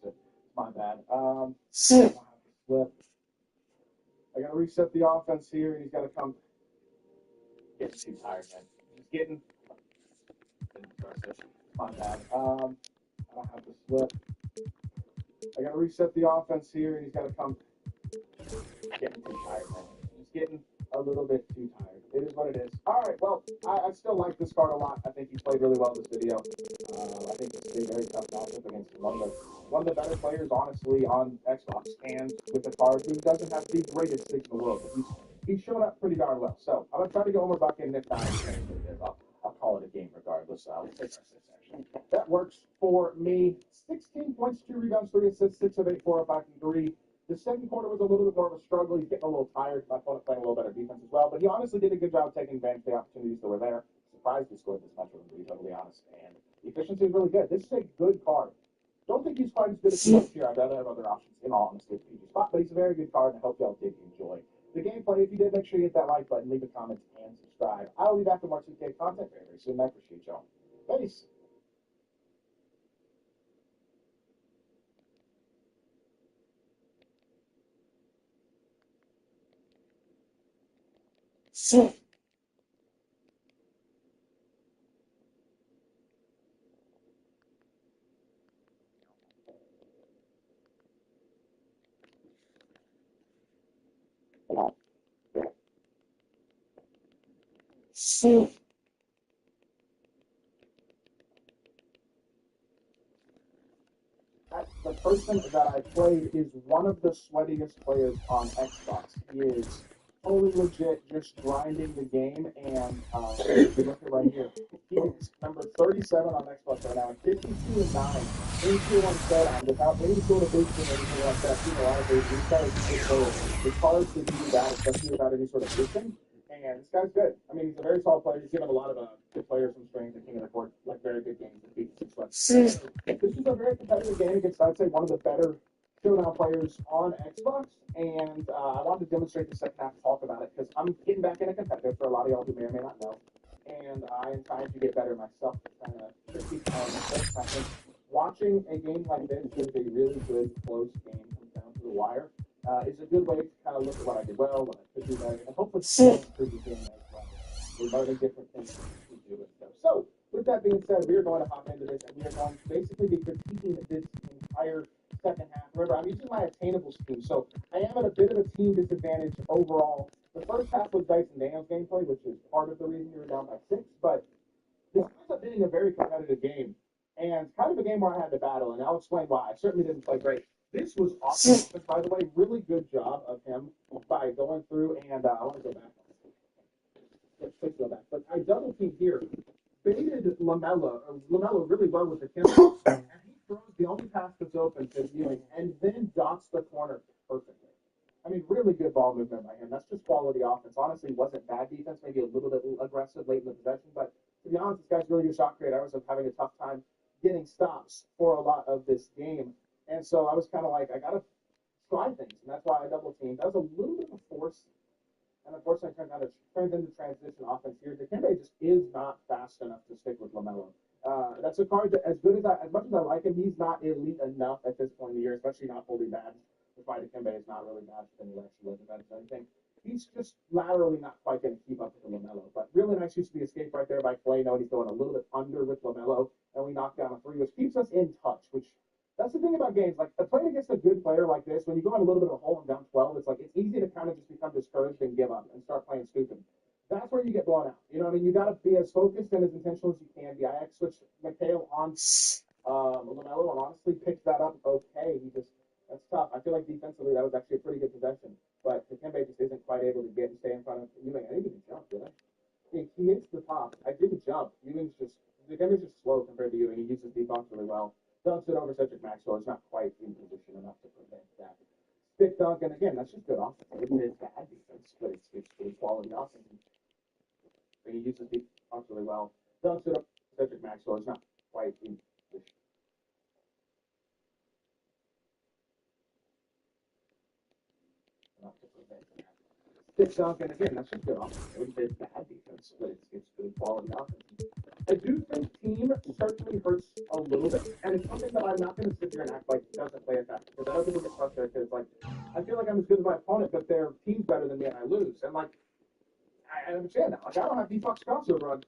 trust it. My bad. Flip. I got to reset the offense here, and he's got to come. Getting too tired, man. Just getting. Didn't trust it. My bad. I don't have to slip. I got to reset the offense here, and he's got to come. Getting too tired, man. Just getting a little bit too tired. It is what it is. All right, well, I still like this card a lot. I think he played really well this video. I think this is a very tough matchup against one of the better players, honestly, on Xbox, and with a card who doesn't have the greatest sticks in the world, but he's shown up pretty darn well. So I'm gonna try to go Homer Buck, and if not, I'll call it a game regardless. I'll take our 6 action. That works for me. 16 points, 2 rebounds, 3 assists, 6 of 8, 4 of 5, and 3. The second quarter was a little bit more of a struggle. He's getting a little tired. My opponent playing a little better defense as well. But he honestly did a good job taking advantage of the opportunities that were there. Surprised he scored this much of them, to be totally honest. And the efficiency is really good. This is a good card. Don't think he's quite as good as he was here. I'd rather have other options, in all honesty, at PG spot. But he's a very good card, and I hope y'all did enjoy the gameplay. If you did, make sure you hit that like button, leave a comment, and subscribe. I'll be back with more 2K content very, very soon. I appreciate y'all. Peace. The person that I played is one of the sweatiest players on Xbox. He is totally legit, just grinding the game. And if you look at right here, he is number 37 on Xbox right now, and 52-9 in Tier 1 showdown without any sort of boosting or anything like that. I've seen a lot of these guys good players. It's hard to do that, especially without any sort of boosting. And this guy's good. I mean, he's a very solid player. He's given a lot of good players some strength and King of the Court, like very good games and beat the This is a very competitive game against, I'd say, one of the better showdown players on Xbox. And I wanted to demonstrate the second half and talk about it because I'm getting back into competitive for a lot of y'all who may or may not know. And I am trying to get better myself. Kind of tricky mistakes. I think watching a game like this is a really good, close game, comes down to the wire. Is a good way to kind of look at what I did well, what I could do better, and hopefully improve the game as well. We're learning different things to do with stuff. So, with that being said, we are going to hop into this, and we are going to basically be critiquing this entire second half. Remember, I'm using my attainable scheme, so I am at a bit of a team disadvantage overall. The first half was Dyson Daniels' gameplay, which is part of the reason we were down by 6, but this ends up being a very competitive game, and kind of a game where I had to battle, and I'll explain why. I certainly didn't play great. This was awesome, by the way. Really good job of him by going through, and I want to go back. Let's go back. But I double team here. Baited LaMelo really well with the kill, and he throws the only pass that's open to Ewing, and then dots the corner perfectly. I mean, really good ball movement by him. That's just quality offense. Honestly, wasn't bad defense, maybe a little bit aggressive late in the possession, but to be honest, this guy's really good shot creator. I was having a tough time getting stops for a lot of this game. And so I was kind of like, I got to try things. And that's why I double teamed. That was a little bit of a force. And unfortunately, it turned into transition offense here. Dikembe just is not fast enough to stick with LaMelo. That's a card that, as much as I like him, he's not elite enough at this point in the year, especially not fully bad. That's why Dikembe is not really bad for any actually looking bad or anything. He's just laterally not quite going to keep up with LaMelo. But really nice use of the escape right there by Clay. Note he's going a little bit under with LaMelo, and we knock down a 3, which keeps us in touch, which that's the thing about games. Like, playing against a good player like this, when you go in a little bit of a hole and down 12, it's like it's easy to kind of just become discouraged and give up and start playing stupid. That's where you get blown out. You know what I mean? You got to be as focused and as intentional as you can be. I switched McHale on LaMelo and honestly picked that up okay. That's tough. I feel like defensively that was actually a pretty good possession. But Dikembe just isn't quite able to get and stay in front of Ewing. I didn't even jump, did I? He hits the top. I didn't jump. Dikembe's just slow compared to Ewing. He uses defense really well. Dunks it over Cedric Maxwell. It's not quite in position enough to prevent that. Stick dunk, and again, that's just good offense. I wouldn't say it's bad defense, but it's good quality offense. And he uses defense really well. Dunks it over Cedric Maxwell. It's not quite in position enough to prevent that. It's not going to, again, that's just good offense. It's bad defense, but it's good quality offense. I do think team certainly hurts a little bit, and it's something that I'm not going to sit here and act like it doesn't play a factor, because I know people get frustrated because, like, I feel like I'm as good as my opponent, but their team's better than me and I lose. And, like, I understand that. Like, I don't have D-Fox crossover on